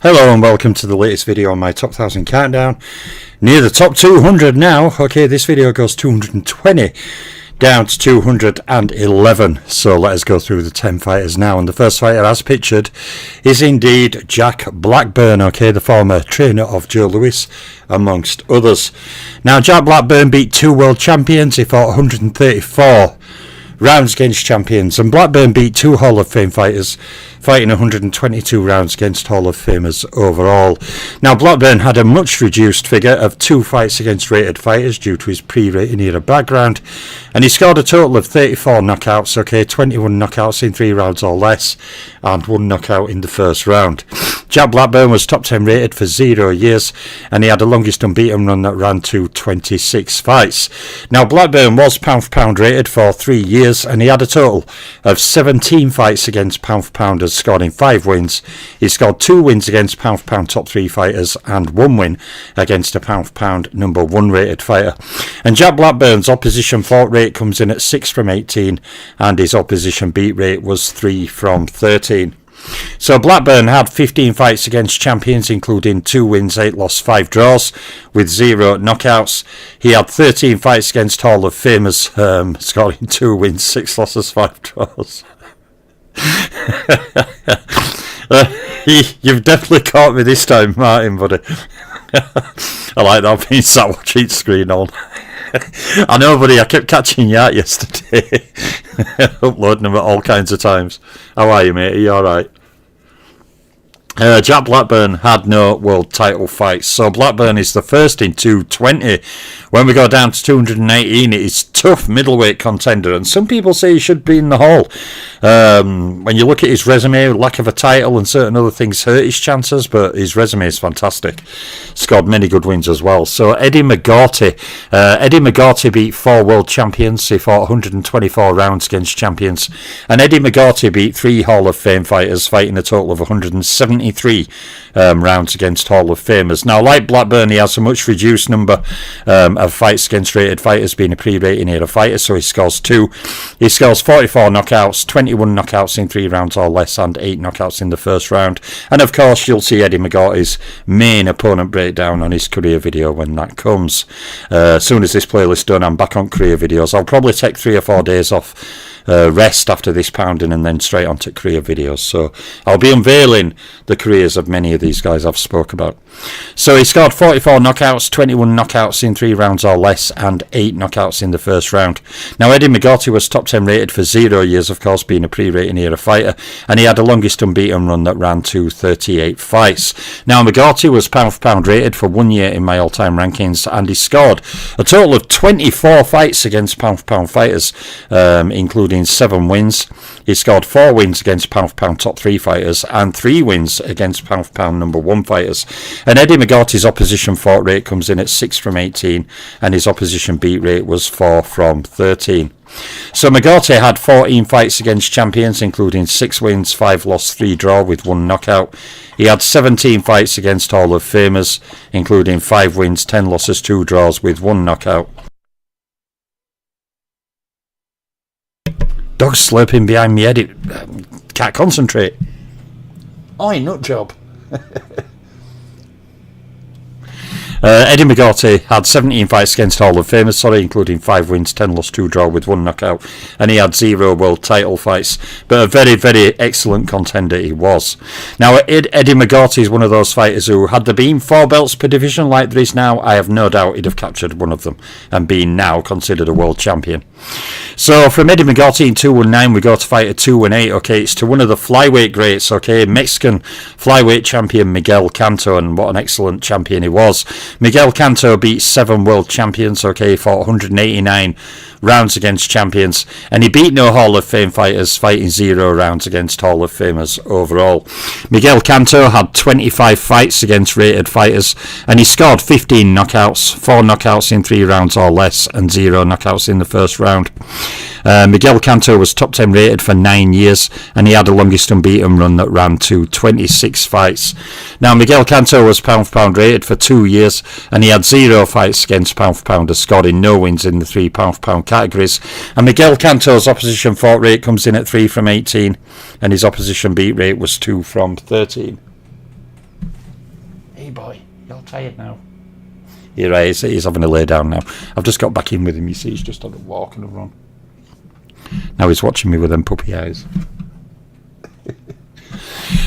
Hello and welcome to the latest video on my top 1000 countdown. Near the top 200 now. Okay, this video goes 220 down to 211. So let us go through the 10 fighters now. And the first fighter, as pictured, is indeed Jack Blackburn. Okay, the former trainer of Joe Louis, amongst others. Now, Jack Blackburn beat two world champions. He fought 134 rounds against champions, and Blackburn beat two Hall of Fame fighters, fighting 122 rounds against Hall of Famers overall. Now, Blackburn had a much reduced figure of 2 fights against rated fighters due to his pre-rating era background, and he scored a total of 34 knockouts, okay, 21 knockouts in 3 rounds or less, and 1 knockout in the first round. Jack Blackburn was top 10 rated for 0 years, and he had the longest unbeaten run that ran to 26 fights. Now, Blackburn was pound for pound rated for 3 years, and he had a total of 17 fights against pound for pounders, scoring 5 wins. He scored 2 wins against pound for pound top 3 fighters and 1 win against a pound for pound number 1 rated fighter. And Jack Blackburn's opposition fought rate comes in at 6 from 18, and his opposition beat rate was 3 from 13. So Blackburn had 15 fights against champions, including 2 wins, 8 losses, 5 draws, with 0 knockouts. He had 13 fights against Hall of Famers, scoring 2 wins, 6 losses, 5 draws. You've definitely caught me this time, Martin, buddy. I like that being sat watching screen on. I know, buddy, I kept catching you out yesterday. Uploading them at all kinds of times. How are you, mate? Are you alright? Jack Blackburn had no world title fights, so Blackburn is the first in 220. When we go down to 218, it is tough middleweight contender, and some people say he should be in the hall. When you look at his resume, lack of a title and certain other things hurt his chances, but his resume is fantastic. Scored many good wins as well. So Eddie McGaughty beat 4 world champions. He fought 124 rounds against champions, and Eddie McGaughty beat 3 Hall of Fame fighters, fighting a total of 173 rounds against Hall of Famers. Now, like Blackburn, he has a much reduced number of fights against rated fighters, being a pre-rating era fighter, so he scores 2. He scores 44 knockouts, 21 knockouts in 3 rounds or less, and 8 knockouts in the first round. And of course, you'll see Eddie McGaughty's main opponent breakdown on his career video when that comes. As soon as this playlist done, I'm back on career videos. I'll probably take 3 or 4 days off rest after this pounding, and then straight onto career videos. So I'll be unveiling the careers of many of these guys I've spoke about. So he scored 44 knockouts, 21 knockouts in 3 rounds or less, and 8 knockouts in the first round. Now, Eddie McGaughty was top 10 rated for 0 years, of course, being a pre-rating era fighter, and he had the longest unbeaten run that ran to 38 fights. Now, McGaughty was pound for pound rated for 1 year in my all-time rankings, and he scored a total of 24 fights against pound for pound fighters, including 7 wins. He scored 4 wins against pound for pound top 3 fighters and 3 wins against pound for pound number 1 fighters. And Eddie McGaughty's opposition fought rate comes in at 6 from 18, and his opposition beat rate was 4 from 13. So McGaughty had 14 fights against champions, including 6 wins, 5 losses, 3 draw with 1 knockout. He had 17 fights against Hall of Famers, including 5 wins, 10 losses, 2 draws with 1 knockout. Dog's slurping behind me head. Can't concentrate. Oi, nut job. Eddie McGaughty had 17 fights against Hall of Famers, including 5 wins, 10 losses, 2 draw with 1 knockout, and he had 0 world title fights, but a very, very excellent contender he was. Now, Eddie McGaughty is one of those fighters who, had there been 4 belts per division like there is now, I have no doubt he'd have captured one of them and been now considered a world champion. So from Eddie McGaughty in 219, we go to fighter 218. Okay, it's to one of the flyweight greats. Okay, Mexican flyweight champion Miguel Canto, and what an excellent champion he was. Miguel Canto beat 7 world champions. Okay, he fought 189 rounds against champions, and he beat no Hall of Fame fighters, fighting 0 rounds against Hall of Famers overall. Miguel Canto had 25 fights against rated fighters, and he scored 15 knockouts, 4 knockouts in 3 rounds or less, and 0 knockouts in the first round. Miguel Canto was top 10 rated for 9 years, and he had the longest unbeaten run that ran to 26 fights. Now, Miguel Canto was pound for pound rated for 2 years, and he had 0 fights against pound for pounders, scoring no wins in the 3 pound for pound categories. And Miguel Canto's opposition fought rate comes in at 3 from 18, and his opposition beat rate was 2 from 13. Hey boy, you're tired now. Here he is, he's having a lay down now. I've just got back in with him, you see, he's just on a walk and a run. Now he's watching me with them puppy eyes.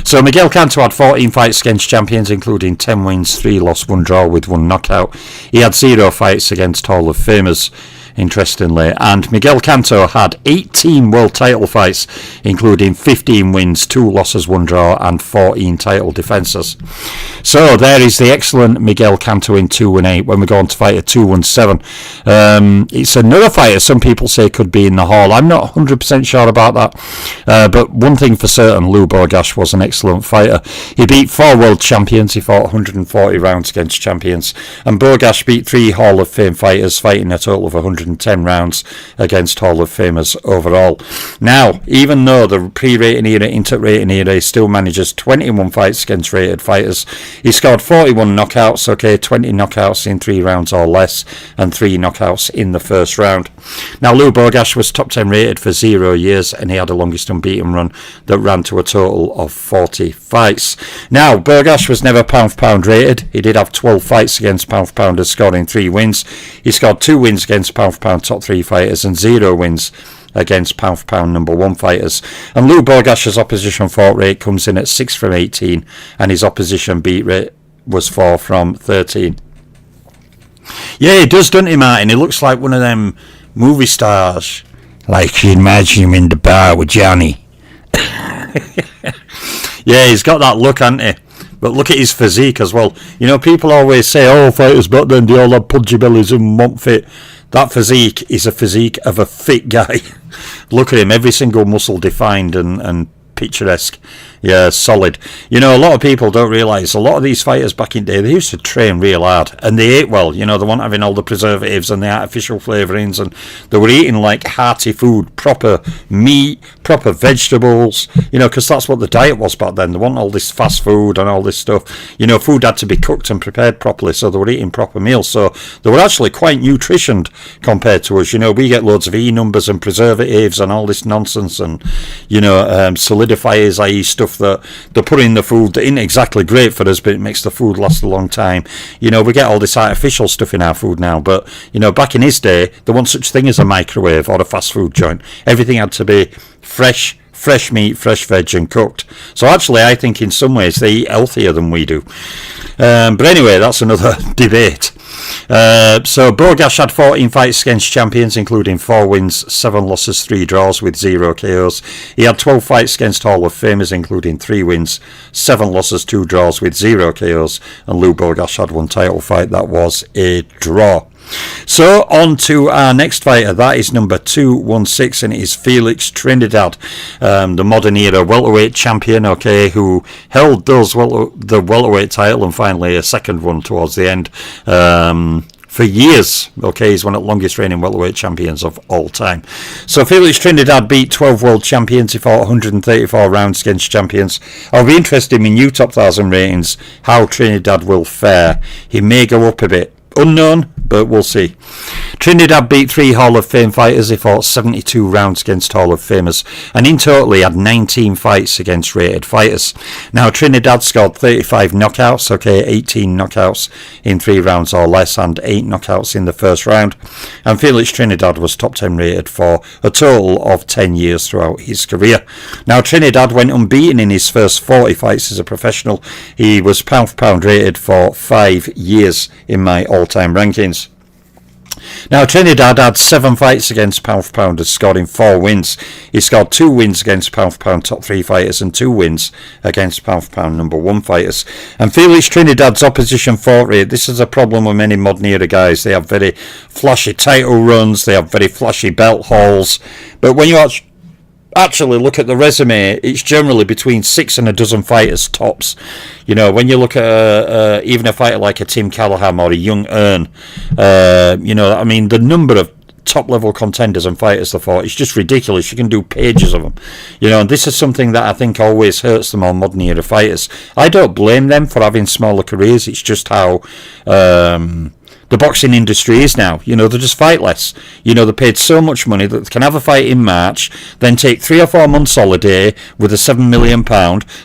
So Miguel Canto had 14 fights against champions, including 10 wins, 3 loss, 1 draw with 1 knockout. He had 0 fights against Hall of Famers, interestingly, and Miguel Canto had 18 world title fights, including 15 wins, 2 losses, 1 draw, and 14 title defences. So there is the excellent Miguel Canto in 2-8. When we go on to fight at 2-7, it's another fighter some people say could be in the Hall. I'm not 100% sure about that, but one thing for certain, Lou Bogash was an excellent fighter. He beat 4 world champions, he fought 140 rounds against champions, and Bogash beat 3 Hall of Fame fighters, fighting a total of 110 rounds against Hall of Famers overall. Now, even though the pre-rating era, inter-rating era, he still manages 21 fights against rated fighters. He scored 41 knockouts, 20 knockouts in 3 rounds or less, and 3 knockouts in the first round. Now, Lou Bogash was top 10 rated for 0 years, and he had the longest unbeaten run that ran to a total of 40 fights. Now, Bogash was never pound for pound rated. He did have 12 fights against pound for pounders, scoring 3 wins. He scored 2 wins against pound for pound top 3 fighters and 0 wins against pound for pound number 1 fighters. And Lou Bogash's opposition fought rate comes in at 6 from 18, and his opposition beat rate was 4 from 13. Yeah, he does, doesn't he, Martin? He looks like one of them movie stars, like you imagine him in the bar with Johnny. Yeah, he's got that look, hasn't he? But look at his physique as well. You know, people always say, oh, fighters back then, they all had pudgy bellies and weren't fit. That physique is a physique of a fit guy. Look at him, every single muscle defined and picturesque. Yeah, solid. You know, a lot of people don't realise, a lot of these fighters back in the day, they used to train real hard, and they ate well. You know, they weren't having all the preservatives and the artificial flavourings, and they were eating like hearty food, proper meat, proper vegetables, you know, because that's what the diet was back then. There wasn't all this fast food and all this stuff. You know, food had to be cooked and prepared properly, so they were eating proper meals. So they were actually quite nutritioned compared to us. You know, we get loads of E numbers and preservatives and all this nonsense, and, you know, solidifiers, i.e. stuff that they put in the food that isn't exactly great for us, but it makes the food last a long time. You know, we get all this artificial stuff in our food now, but, you know, back in his day, there wasn't such thing as a microwave or a fast food joint. Everything had to be fresh meat, fresh veg, and cooked. So actually, I think in some ways they eat healthier than we do. But anyway, that's another debate. So Bogash had 14 fights against champions, including 4 wins, 7 losses, 3 draws with 0 KOs. He had 12 fights against Hall of Famers, including 3 wins, 7 losses, 2 draws with 0 KOs. And Lou Bogash had 1 title fight that was a draw. So on to our next fighter. That is number 216, and it is Felix Trinidad, the modern era welterweight champion, who held the welterweight title and finally a second one towards the end for years. He's one of the longest reigning welterweight champions of all time. So Felix Trinidad beat 12 world champions. He fought 134 rounds against champions. I'll be interested in new top 1,000 ratings how Trinidad will fare. He may go up a bit. Unknown, but we'll see. Trinidad beat 3 Hall of Fame fighters. He fought 72 rounds against Hall of Famers, and in total he had 19 fights against rated fighters. Now Trinidad scored 35 knockouts, 18 knockouts in 3 rounds or less, and 8 knockouts in the first round. And Felix Trinidad was top 10 rated for a total of 10 years throughout his career. Now Trinidad went unbeaten in his first 40 fights as a professional. He was pound for pound rated for 5 years in my all-time rankings. Now Trinidad had 7 fights against pound for pounders, scoring 4 wins. He scored 2 wins against pound for pound top 3 fighters and 2 wins against pound for pound number 1 fighters. And Felix Trinidad's opposition fought rate, this is a problem with many modern era guys. They have very flashy title runs, they have very flashy belt hauls, but when you actually look at the resume, it's generally between 6 and a dozen fighters tops. You know, when you look at even a fighter like a Tim Callahan or a Young Earn, you know, I mean, the number of top level contenders and fighters they fought is just ridiculous. You can do pages of them, you know, and this is something that I think always hurts the more modern era fighters. I don't blame them for having smaller careers. It's just how the boxing industry is now. You know, they just fight less. You know, they're paid so much money that they can have a fight in March, then take 3 or 4 months holiday with a £7 million,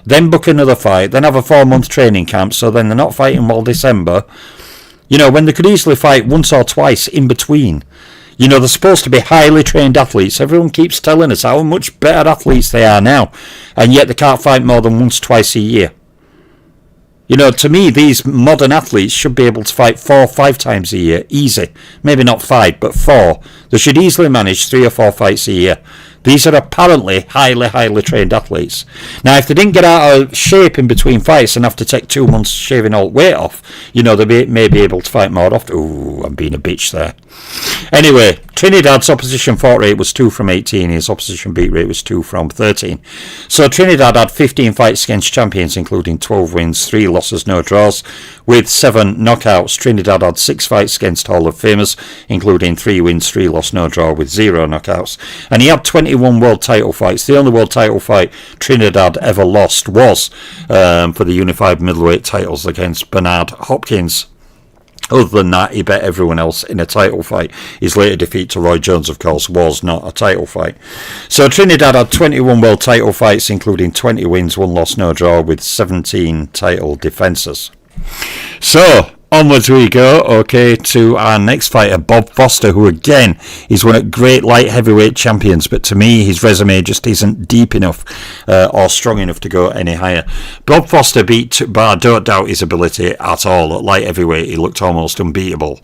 then book another fight, then have a 4-month training camp, so then they're not fighting while December. You know, when they could easily fight once or twice in between. You know, they're supposed to be highly trained athletes. Everyone keeps telling us how much better athletes they are now, and yet they can't fight more than once, twice a year. You know, to me, these modern athletes should be able to fight 4 or 5 times a year, easy. Maybe not 5, but 4. They should easily manage 3 or 4 fights a year. These are apparently highly trained athletes. Now, if they didn't get out of shape in between fights and have to take 2 months shaving all weight off, you know, they may be able to fight more often. Ooh, I'm being a bitch there. Anyway, Trinidad's opposition fought rate was 2 from 18. His opposition beat rate was 2 from 13. So Trinidad had 15 fights against champions, including 12 wins, 3 losses, no draws. With 7 knockouts, Trinidad had 6 fights against Hall of Famers, including 3 wins, 3 loss, no draw, with 0 knockouts. And he had 21 world title fights. The only world title fight Trinidad ever lost was for the unified middleweight titles against Bernard Hopkins. Other than that, he bet everyone else in a title fight. His later defeat to Roy Jones, of course, was not a title fight. So Trinidad had 21 world title fights, including 20 wins, 1 loss, no draw, with 17 title defences. So, onwards we go, okay, to our next fighter, Bob Foster, who again is one of great light heavyweight champions, but to me his resume just isn't deep enough or strong enough to go any higher. Bob Foster but I don't doubt his ability at all. At light heavyweight he looked almost unbeatable.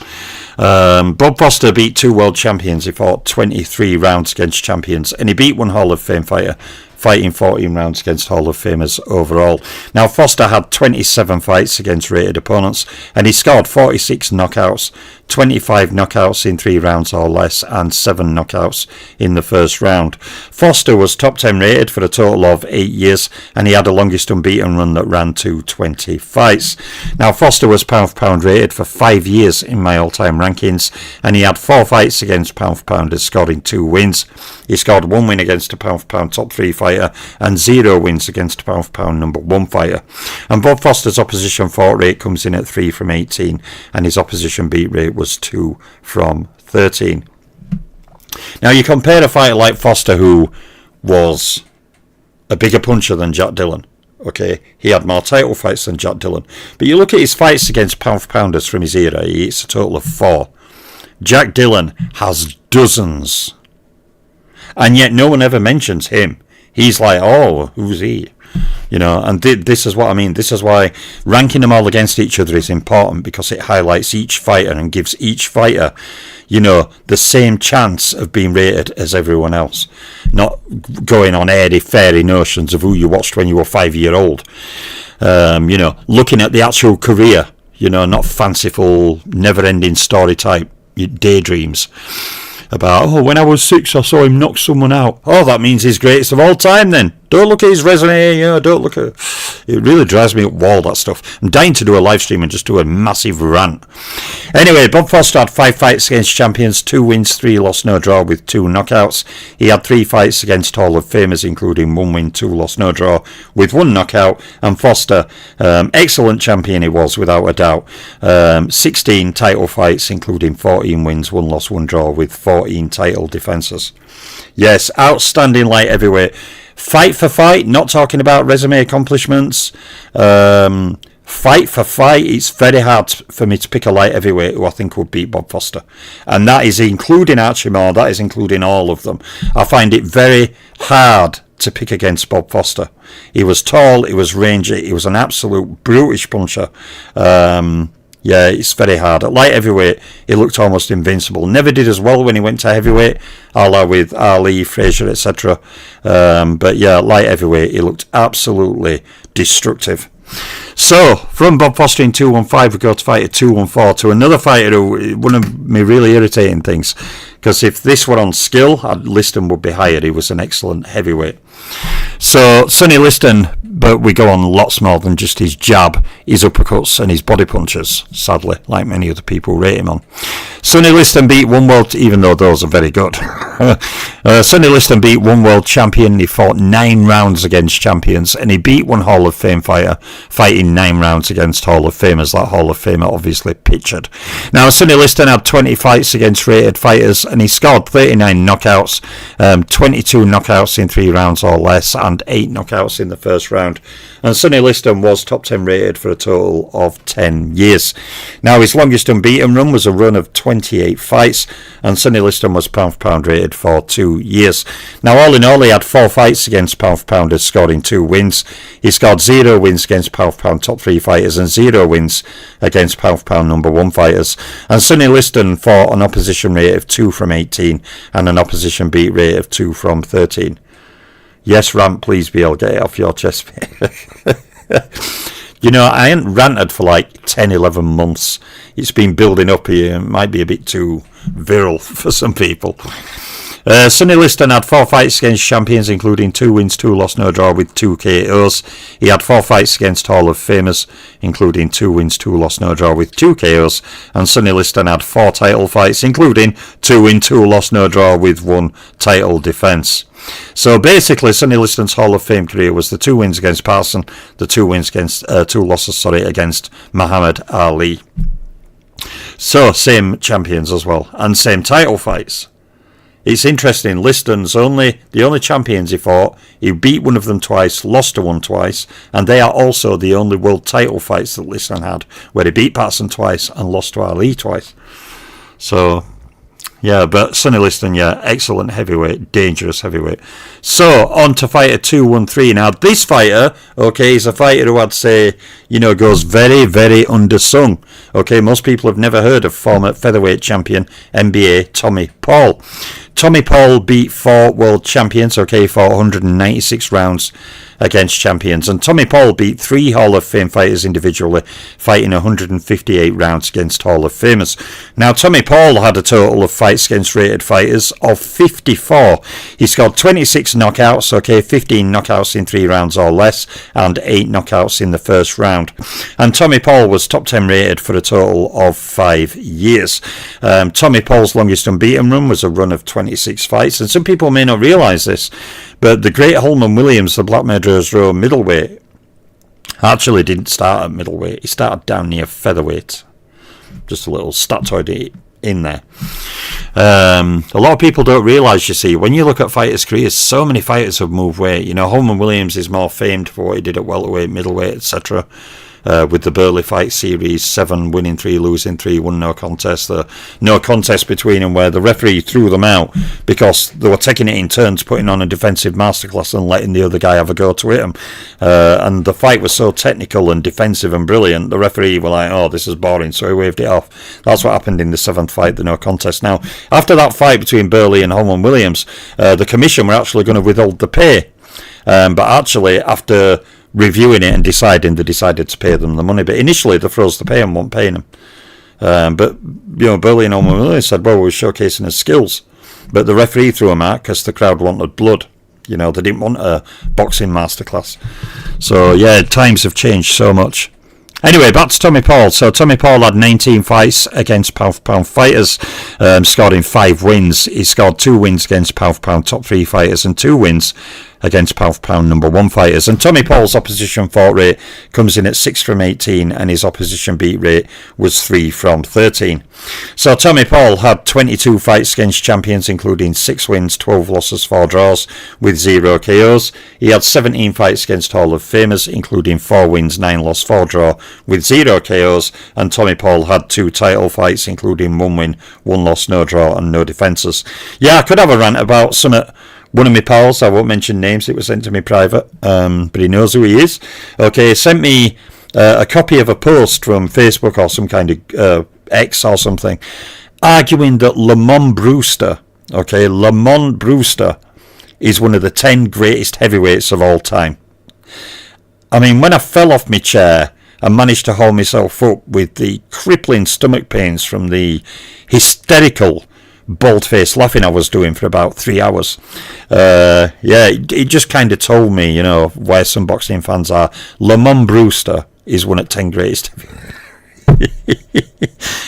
Bob Foster beat 2 world champions. He fought 23 rounds against champions, and he beat 1 Hall of Fame fighter, fighting 14 rounds against Hall of Famers overall. Now, Foster had 27 fights against rated opponents, and he scored 46 knockouts, 25 knockouts in 3 rounds or less, and 7 knockouts in the first round. Foster was top 10 rated for a total of 8 years, and he had the longest unbeaten run that ran to 20 fights. Now, Foster was pound for pound rated for 5 years in my all-time rankings, and he had 4 fights against pound for pounders, scoring 2 wins. He scored 1 win against a pound for pound top 3 fighter and 0 wins against a pound for pound number 1 fighter. And Bob Foster's opposition fought rate comes in at 3 from 18, and his opposition beat rate was 2 from 13. Now you compare a fighter like Foster, who was a bigger puncher than Jack Dillon. Okay, he had more title fights than Jack Dillon, but you look at his fights against pound for pounders from his era, it's a total of 4. Jack Dillon has dozens, and yet no one ever mentions him. He's like, oh, who's he? You know, and this is what I mean. This is why ranking them all against each other is important, because it highlights each fighter and gives each fighter, you know, the same chance of being rated as everyone else. Not going on airy-fairy notions of who you watched when you were 5-year-old. You know, looking at the actual career, you know, not fanciful, never-ending story type daydreams about, oh, when I was 6 I saw him knock someone out. Oh, that means he's greatest of all time then. Don't look at his resume, you know, don't look at... It really drives me up wall, that stuff. I'm dying to do a live stream and just do a massive rant. Anyway, Bob Foster had 5 fights against champions, 2 wins, 3 loss, no draw, with 2 knockouts. He had 3 fights against Hall of Famers, including 1 win, 2 loss, no draw, with 1 knockout. And Foster, excellent champion he was, without a doubt. 16 title fights, including 14 wins, 1 loss, 1 draw, with 14 title defences. Yes, outstanding light heavyweight. Fight for fight, not talking about resume accomplishments. Fight for fight, it's very hard for me to pick a light heavyweight who I think would beat Bob Foster. And that is including Archie Moore, that is including all of them. I find it very hard to pick against Bob Foster. He was tall, he was rangy, he was an absolute brutish puncher. Yeah, it's very hard. At light heavyweight, he looked almost invincible. Never did as well when he went to heavyweight, a la with Ali, Frazier, etc. But yeah, light heavyweight, he looked absolutely destructive. So, from Bob Foster in 215, we go to fighter 214, to another fighter who, one of me really irritating things, because if this were on skill, Liston would be higher. He was an excellent heavyweight. So, Sonny Liston but we go on lots more than just his jab, his uppercuts and his body punches, sadly, like many other people rate him on. Sonny Liston beat one world, even though those are very good. Sonny Liston beat one world champion. He fought 9 rounds against champions, and he beat one Hall of Fame fighter, fighting 9 rounds against Hall of Famers. That Hall of Famer obviously pictured. Now, Sonny Liston had 20 fights against rated fighters, and he scored 39 knockouts, 22 knockouts in 3 rounds or less, and 8 knockouts in the first round. And Sonny Liston was top 10 rated for a total of 10 years. Now, his longest unbeaten run was a run of 28 fights, and Sonny Liston was pound for pound rated for 2 years. Now, all in all, he had 4 fights against pound for pounders, scoring 2 wins. He scored 0 wins against pound for pound top 3 fighters and 0 wins against pound for pound number 1 fighters. And Sonny Liston fought an opposition rate of 2 from 18 and an opposition beat rate of 2 from 13. Yes, rant, please, BL, get it off your chest. You know, I ain't ranted for like 10, 11 months. It's been building up here. It might be a bit too virile for some people. Sonny Liston had 4 fights against champions, including 2 wins, 2 loss, no draw with 2 KOs. He had 4 fights against Hall of Famers, including 2 wins, 2 loss, no draw with 2 KOs. And Sonny Liston had 4 title fights, including 2 win, 2 loss, no draw with 1 title defence. So basically, Sonny Liston's Hall of Fame career was the 2 wins against Parson, the 2 wins against 2 losses against Muhammad Ali. So same champions as well, and same title fights. It's interesting. Liston's the only champions he fought. He beat one of them twice, lost to one twice, and they are also the only world title fights that Liston had, where he beat Patterson twice and lost to Ali twice. So, yeah, but Sonny Liston, yeah, excellent heavyweight, dangerous heavyweight. So, on to fighter 213. Now, this fighter, okay, is a fighter who I'd say, goes very, very undersung. Okay, most people have never heard of former featherweight champion, NBA, Tommy Paul. Tommy Paul beat 4 world champions, okay, for 196 rounds against champions. And Tommy Paul beat 3 Hall of Fame fighters individually, fighting 158 rounds against Hall of Famers. Now, Tommy Paul had a total of fights against rated fighters of 54. He scored 26 knockouts, okay, 15 knockouts in 3 rounds or less, and 8 knockouts in the first round. And Tommy Paul was top 10 rated for a total of 5 years. Tommy Paul's longest unbeaten run was a run of 26 fights, and some people may not realise this, but the great Holman Williams, the Black Murderers Row middleweight, actually didn't start at middleweight. He started down near featherweight. Just a little statoid in there. A lot of people don't realise, you see, when you look at fighters' careers, so many fighters have moved weight. Holman Williams is more famed for what he did at welterweight, middleweight, etc. With the Burley Fight Series, 7 winning 3, losing 3, 1 no contest. No contest between them, where the referee threw them out because they were taking it in turns, putting on a defensive masterclass and letting the other guy have a go to hit him. And the fight was so technical and defensive and brilliant, the referee were like, oh, this is boring, so he waved it off. That's what happened in the 7th fight, the no contest. Now, after that fight between Burley and Holman Williams, the commission were actually going to withhold the pay. But actually, after reviewing it and they decided to pay them the money. But initially, they froze the pay and weren't paying them. But Burley and Holman Williams said, well, we were showcasing his skills. But the referee threw him out because the crowd wanted blood. They didn't want a boxing masterclass. So, yeah, times have changed so much. Anyway, back to Tommy Paul. So Tommy Paul had 19 fights against pound for pound fighters, scoring 5 wins. He scored 2 wins against pound for pound top 3 fighters and 2 wins against pound for pound number 1 fighters. And Tommy Paul's opposition fought rate comes in at 6 from 18, and his opposition beat rate was 3 from 13. So Tommy Paul had 22 fights against champions, including 6 wins, 12 losses, 4 draws with 0 KOs. He had 17 fights against Hall of Famers, including 4 wins, 9 losses, 4 draw with 0 KOs. And Tommy Paul had 2 title fights, including 1 win, 1 loss, no draw and no defences. Yeah, I could have a rant about one of my pals. I won't mention names, it was sent to me private, but he knows who he is. Okay, he sent me a copy of a post from Facebook or some kind of X or something, arguing that Lamont Brewster is one of the 10 greatest heavyweights of all time. I mean, when I fell off my chair and managed to hold myself up with the crippling stomach pains from the hysterical bald-faced laughing I was doing for about 3 hours. It just kind of told me, you know, where some boxing fans are. Lamont Brewster is one of 10 greatest.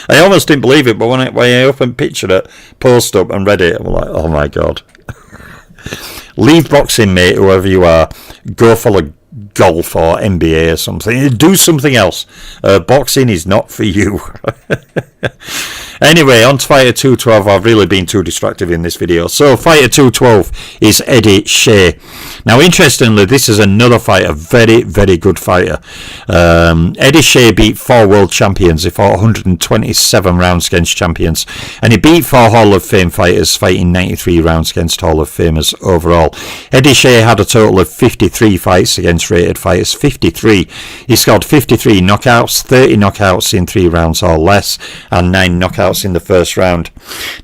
I almost didn't believe it, but when I opened pictured it, post up and read it, I'm like, oh my god. Leave boxing, mate, whoever you are. Go follow golf or NBA or something. Do something else. Boxing is not for you. Anyway, on to Fighter 212. I've really been too distracted in this video. So, Fighter 212 is Eddie Shea. Now, interestingly, this is another fighter, very, very good fighter. Eddie Shea beat 4 world champions. He fought 127 rounds against champions. And he beat 4 Hall of Fame fighters, fighting 93 rounds against Hall of Famers overall. Eddie Shea had a total of 53 fights against rated fighters. 53. He scored 53 knockouts, 30 knockouts in 3 rounds or less, and 9 knockouts in the first round.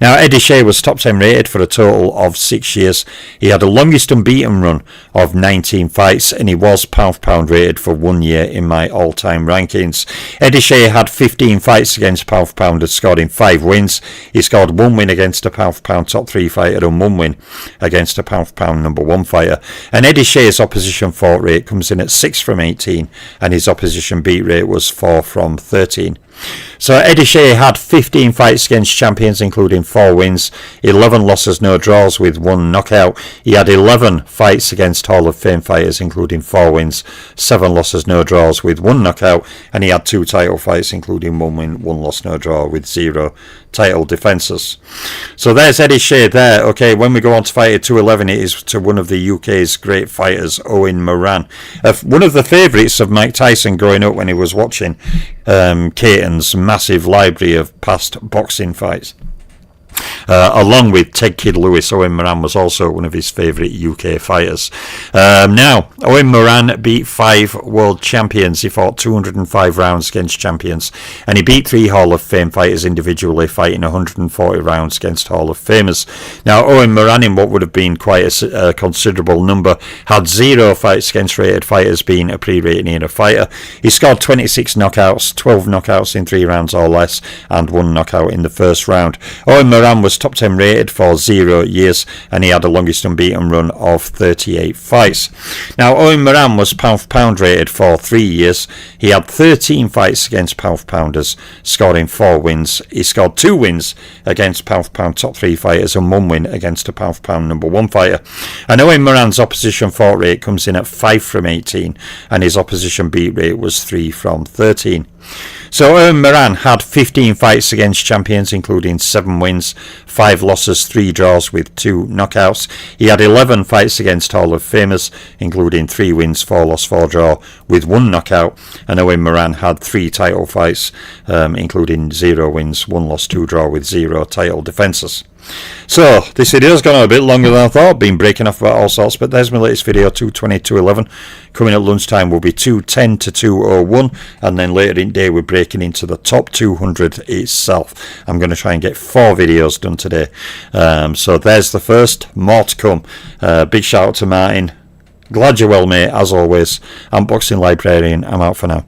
Now, Eddie Shea was top 10 rated for a total of 6 years. He had the longest unbeaten run of 19 fights, and he was pound for pound rated for 1 year in my all-time rankings. Eddie Shea had 15 fights against pound for pound and scored in 5 wins. He scored 1 win against a pound for pound top 3 fighter and 1 win against a pound for pound number 1 fighter. And Eddie Shea's opposition fought rate comes in at 6 from 18, and his opposition beat rate was 4 from 13. So Eddie Shea had 15 fights against champions, including 4 wins, 11 losses, no draws with 1 knockout. He had 11 fights against Hall of Fame fighters, including 4 wins, 7 losses, no draws with 1 knockout. And he had 2 title fights, including 1 win, 1 loss, no draw with 0 title defences. So there's Eddie Shea there. Okay, when we go on to Fighter 211, it is to one of the UK's great fighters, Owen Moran. One of the favourites of Mike Tyson growing up when he was watching Caton's massive library of past boxing fights. Along with Ted Kid Lewis, Owen Moran was also one of his favourite UK fighters. Now, Owen Moran beat 5 world champions. He fought 205 rounds against champions, and he beat 3 Hall of Fame fighters individually, fighting 140 rounds against Hall of Famers. Now, Owen Moran, in what would have been quite a considerable number, had 0 fights against rated fighters, being a pre-rated era fighter. He scored 26 knockouts, 12 knockouts in 3 rounds or less, and 1 knockout in the first round. Owen Moran was top 10 rated for 0 years, and he had the longest unbeaten run of 38 fights. Now, Owen Moran was pound for pound rated for 3 years. He had 13 fights against pound for pounders, scoring 4 wins. He scored 2 wins against pound for pound top 3 fighters and 1 win against a pound for pound number 1 fighter. And Owen Moran's opposition fought rate comes in at 5 from 18, and his opposition beat rate was 3 from 13. So Owen Moran had 15 fights against champions, including 7 wins, 5 losses, 3 draws with 2 knockouts. He had 11 fights against Hall of Famers, including 3 wins, 4 loss, 4 draw with 1 knockout. And Owen Moran had 3 title fights, including 0 wins, 1 loss, 2 draw with 0 title defences. So this video's gone on a bit longer than I thought, been breaking off about all sorts, but there's my latest video, 220-211. Coming at lunchtime will be 210 to 201, and then later in the day we're breaking into the top 200 itself. I'm going to try and get 4 videos done today. So there's the first, more to come. Big shout out to Martin. Glad you're well, mate, as always. I'm Boxing Librarian. I'm out for now.